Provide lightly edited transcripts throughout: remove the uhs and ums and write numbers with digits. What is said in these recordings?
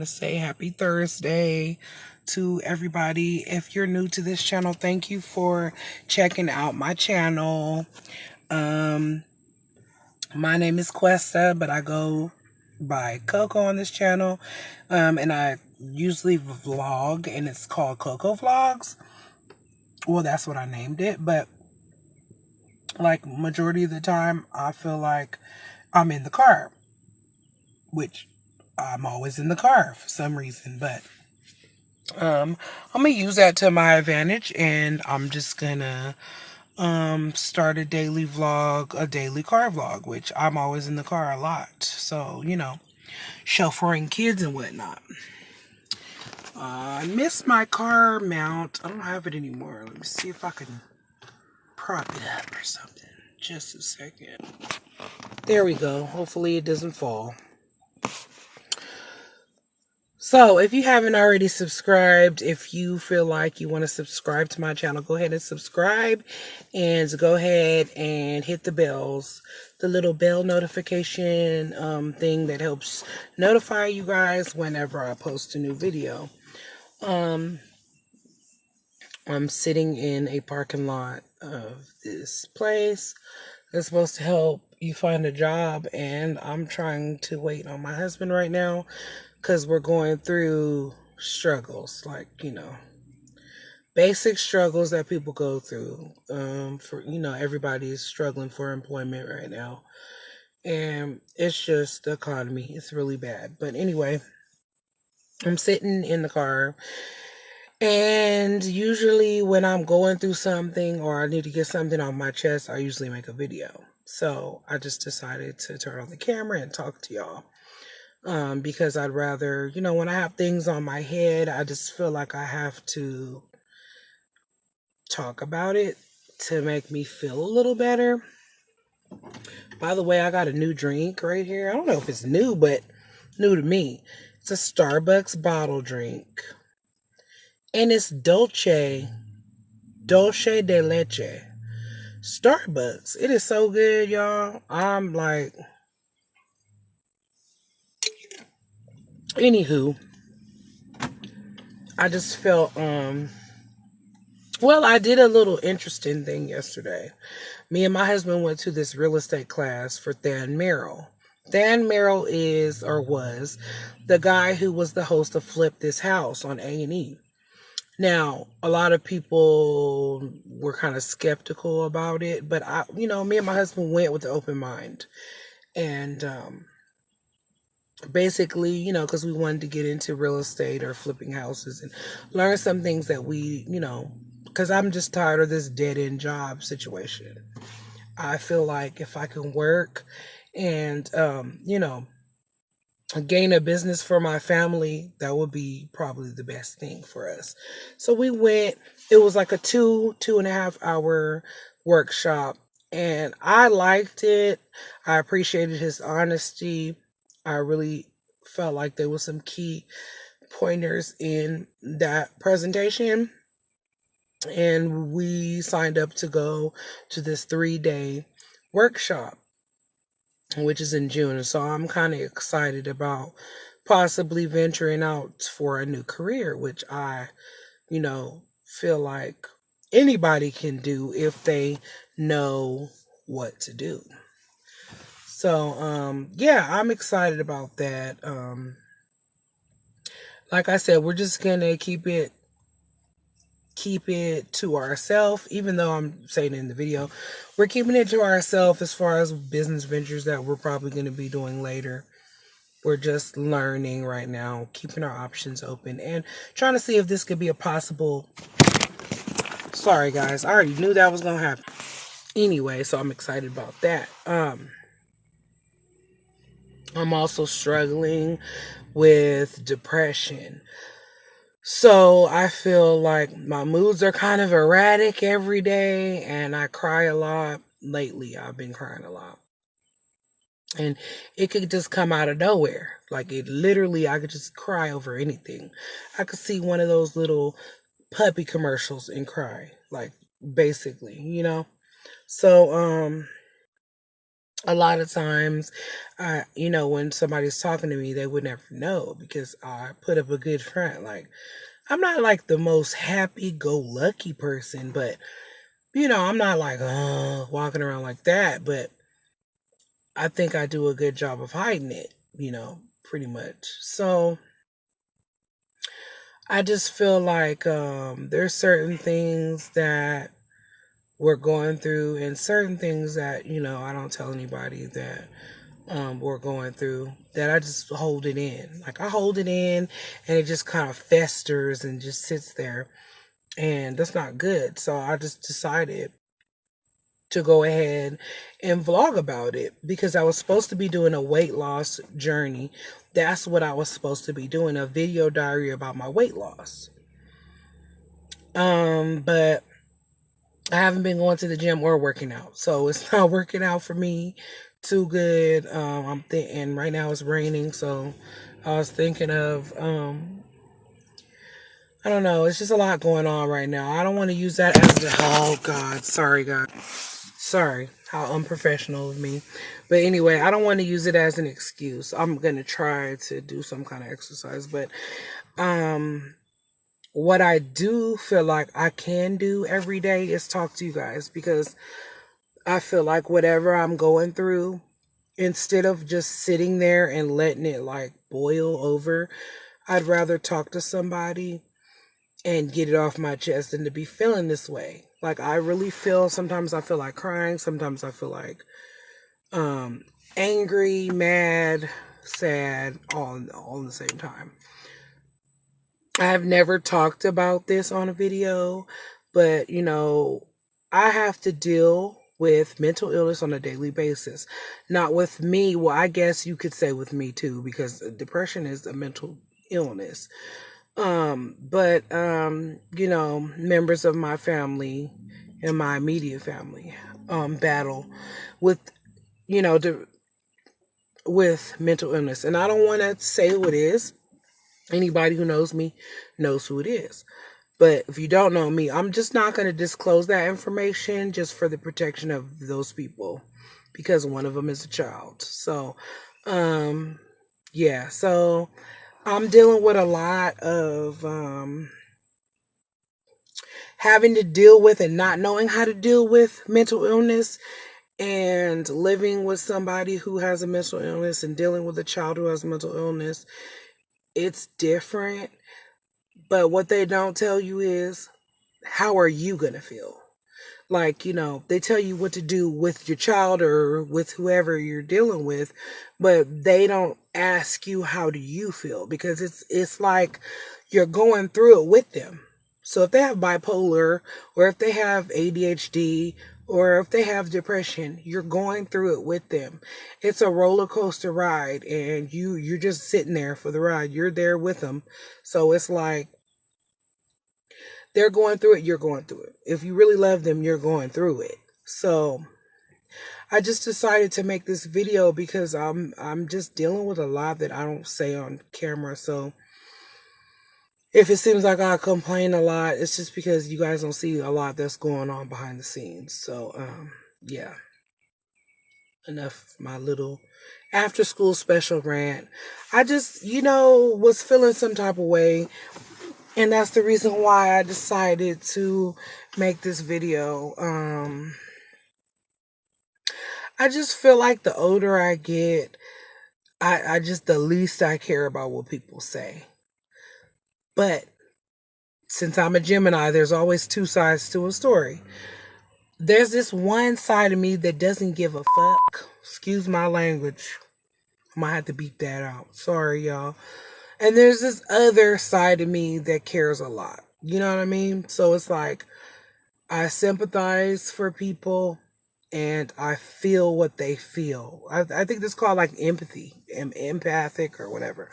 want to say happy Thursday to everybody. If you're new to this channel, thank you for checking out my channel. My name is Questa, but I go by Coco on this channel. And I usually vlog, and it's called Coco Vlogs. Well, that's what I named it, but like majority of the time, I feel like I'm in the car, which I'm always in the car for some reason, but I'm gonna use that to my advantage, and I'm just gonna start a daily vlog, a daily car vlog, which I'm always in the car a lot. So, chauffeuring kids and whatnot. I miss my car mount. I don't have it anymore. Let me see if I can prop it up or something. Just a second. There we go. Hopefully it doesn't fall. So, if you haven't already subscribed, if you feel like you want to subscribe to my channel, go ahead and subscribe, and go ahead and hit the bells, the little bell notification thing that helps notify you guys whenever I post a new video. I'm sitting in a parking lot of this place that's supposed to help you find a job, and I'm trying to wait on my husband right now because we're going through struggles, like, basic struggles that people go through. Everybody's struggling for employment right now, and it's just the economy. It's really bad. But anyway, I'm sitting in the car, and usually when I'm going through something or I need to get something off my chest, I usually make a video. So I just decided to turn on the camera and talk to y'all. Because I'd rather, when I have things on my head, I just feel like I have to talk about it to make me feel a little better. By the way, I got a new drink right here. I don't know if it's new, but new to me. It's a Starbucks bottle drink. And it's dulce de leche. Starbucks. It is so good, y'all. I'm like, anywho, I just felt, well, I did a little interesting thing yesterday. Me and my husband went to this real estate class for Than Merrill. Than Merrill is, or was, the guy who was the host of Flip This House on A&E. Now, a lot of people were kind of skeptical about it, but me and my husband went with an open mind. And basically, because we wanted to get into real estate or flipping houses and learn some things that we, because I'm just tired of this dead-end job situation. I feel like if I can work and, gain a business for my family, that would be probably the best thing for us. So we went. It was like a 2.5 hour workshop, and I liked it. I appreciated his honesty. I really felt like there was some key pointers in that presentation, and we signed up to go to this 3-day workshop, which is in June. So I'm kind of excited about possibly venturing out for a new career, which I, feel like anybody can do if they know what to do. So, yeah, I'm excited about that. Like I said, we're just gonna keep it to ourselves, even though I'm saying in the video, we're keeping it to ourselves as far as business ventures that we're probably going to be doing later. We're just learning right now, keeping our options open and trying to see if this could be a possible. Sorry guys, I already knew that was going to happen. Anyway, so I'm excited about that. I'm also struggling with depression. So I feel like my moods are kind of erratic every day, and I cry a lot. Lately, I've been crying a lot. And it could just come out of nowhere. Like, it literally, I could just cry over anything. I could see one of those little puppy commercials and cry. Like, basically, So, A lot of times, when somebody's talking to me, they would never know because I put up a good front. Like, I'm not like the most happy go lucky person, but I'm not like walking around like that. But I think I do a good job of hiding it, pretty much. So I just feel like there's certain things that we're going through and certain things that, I don't tell anybody that we're going through, that I just hold it in. Like I hold it in and it just kind of festers and just sits there. And that's not good. So I just decided to go ahead and vlog about it because I was supposed to be doing a weight loss journey. That's what I was supposed to be doing, a video diary about my weight loss. But I haven't been going to the gym or working out, so it's not working out for me too good. I'm thinking right now it's raining, so I was thinking of I don't know. It's just a lot going on right now. I don't want to use that as oh God, sorry God, sorry, how unprofessional of me. But anyway, I don't want to use it as an excuse. I'm gonna try to do some kind of exercise, but um what I do feel like I can do every day is talk to you guys because I feel like whatever I'm going through, instead of just sitting there and letting it like boil over, I'd rather talk to somebody and get it off my chest than to be feeling this way. Like I really feel, sometimes I feel like crying, sometimes I feel like um angry, mad, sad, all at the same time. I have never talked about this on a video, but I have to deal with mental illness on a daily basis. Not with me, well, I guess you could say with me too, because depression is a mental illness. But members of my family and my immediate family battle with, you know, de- with mental illness. And I don't want to say who it is. Anybody who knows me knows who it is. But if you don't know me, I'm just not going to disclose that information just for the protection of those people because one of them is a child. So, um, yeah. So I'm dealing with a lot of having to deal with and not knowing how to deal with mental illness and living with somebody who has a mental illness and dealing with a child who has mental illness. It's different. But what they don't tell you is, how are you going to feel? Like, they tell you what to do with your child or with whoever you're dealing with, but they don't ask you how do you feel because it's like you're going through it with them. So if they have bipolar or if they have ADHD or if they have depression, you're going through it with them. It's a roller coaster ride and you're just sitting there for the ride. You're there with them. So it's like they're going through it, you're going through it. If you really love them, you're going through it. So I just decided to make this video because I'm just dealing with a lot that I don't say on camera. So if it seems like I complain a lot, it's just because you guys don't see a lot that's going on behind the scenes. So yeah. Enough my little after school special rant. I just, was feeling some type of way. And that's the reason why I decided to make this video. I just feel like the older I get, I just the least I care about what people say. But since I'm a Gemini, there's always two sides to a story. There's this one side of me that doesn't give a fuck. Excuse my language. I might have to beat that out. Sorry, y'all. And there's this other side of me that cares a lot. You know what I mean? So it's like I sympathize for people and I feel what they feel. I think this is called like empathy, empathic or whatever.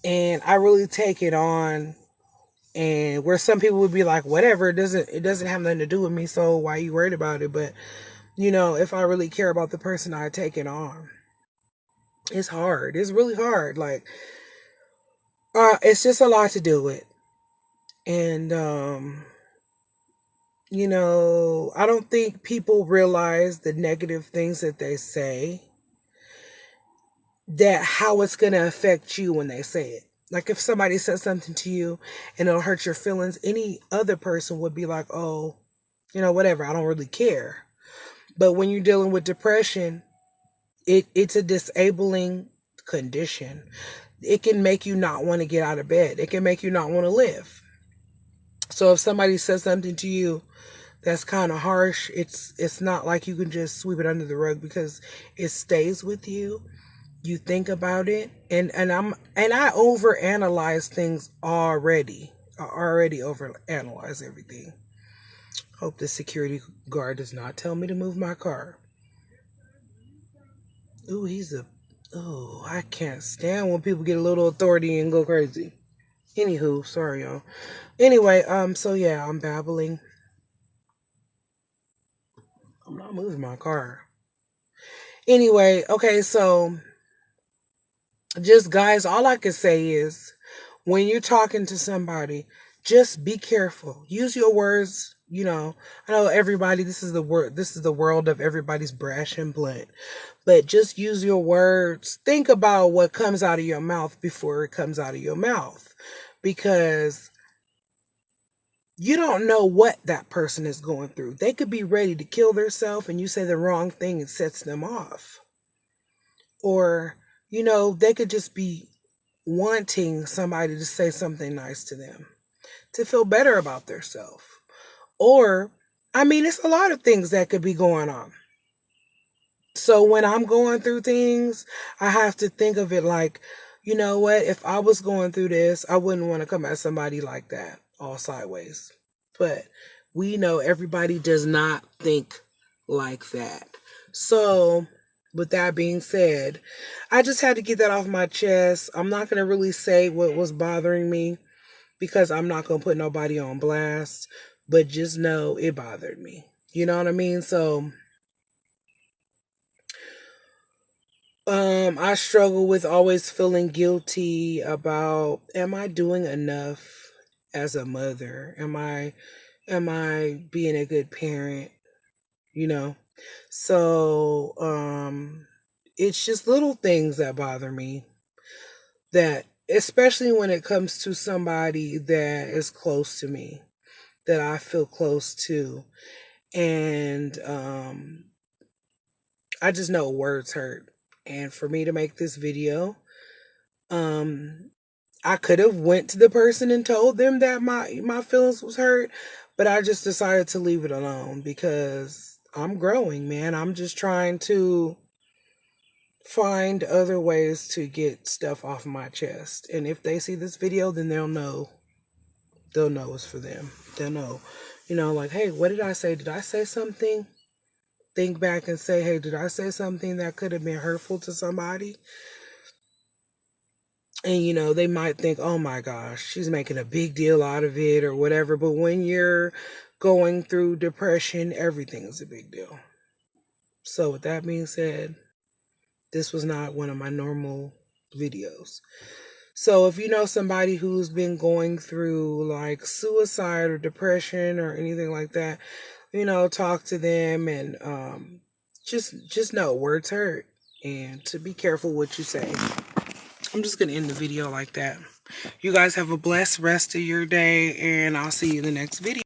And I really take it on. And where some people would be like, whatever, it doesn't have nothing to do with me, so why are you worried about it? But if I really care about the person, I take it on. It's hard. It's really hard. Like, it's just a lot to deal with. And I don't think people realize the negative things that they say, that how it's going to affect you when they say it. Like if somebody says something to you and it'll hurt your feelings, any other person would be like, oh, whatever, I don't really care. But when you're dealing with depression, it's a disabling condition. It can make you not want to get out of bed. It can make you not want to live. So if somebody says something to you that's kind of harsh, it's not like you can just sweep it under the rug, because it stays with you. You think about it, and I overanalyze things already. I already overanalyze everything. Hope the security guard does not tell me to move my car. Ooh, I can't stand when people get a little authority and go crazy. Anywho, sorry y'all. Anyway, so yeah, I'm babbling. I'm not moving my car. Anyway, okay, so just guys, all I can say is when you're talking to somebody, just be careful. Use your words. I know everybody, this is the world of everybody's brash and blunt. But just use your words. Think about what comes out of your mouth before it comes out of your mouth. Because you don't know what that person is going through. They could be ready to kill themselves and you say the wrong thing and sets them off. Or, they could just be wanting somebody to say something nice to them to feel better about themselves. Or, it's a lot of things that could be going on. So when I'm going through things, I have to think of it like, you know what? If I was going through this, I wouldn't want to come at somebody like that, all sideways. But we know everybody does not think like that. So, with that being said, I just had to get that off my chest. I'm not going to really say what was bothering me, because I'm not going to put nobody on blast, but just know it bothered me. You know what I mean? So, I struggle with always feeling guilty about, am I doing enough as a mother? Am I being a good parent? You know? So, it's just little things that bother me, that especially when it comes to somebody that is close to me, that I feel close to. And I just know words hurt. And for me to make this video, um I could have went to the person and told them that my feelings was hurt, but I just decided to leave it alone because I'm growing, man. I'm just trying to find other ways to get stuff off my chest. And if they see this video, then they'll know. They'll know it's for them. They'll know. Like, hey, what did I say? Did I say something? Think back and say, hey, did I say something that could have been hurtful to somebody? And they might think, oh my gosh, she's making a big deal out of it or whatever. But when you're going through depression, everything is a big deal. So with that being said, this was not one of my normal videos. So if you know somebody who's been going through like suicide or depression or anything like that, talk to them, and just know words hurt, and to be careful what you say. I'm just going to end the video like that. You guys have a blessed rest of your day, and I'll see you in the next video.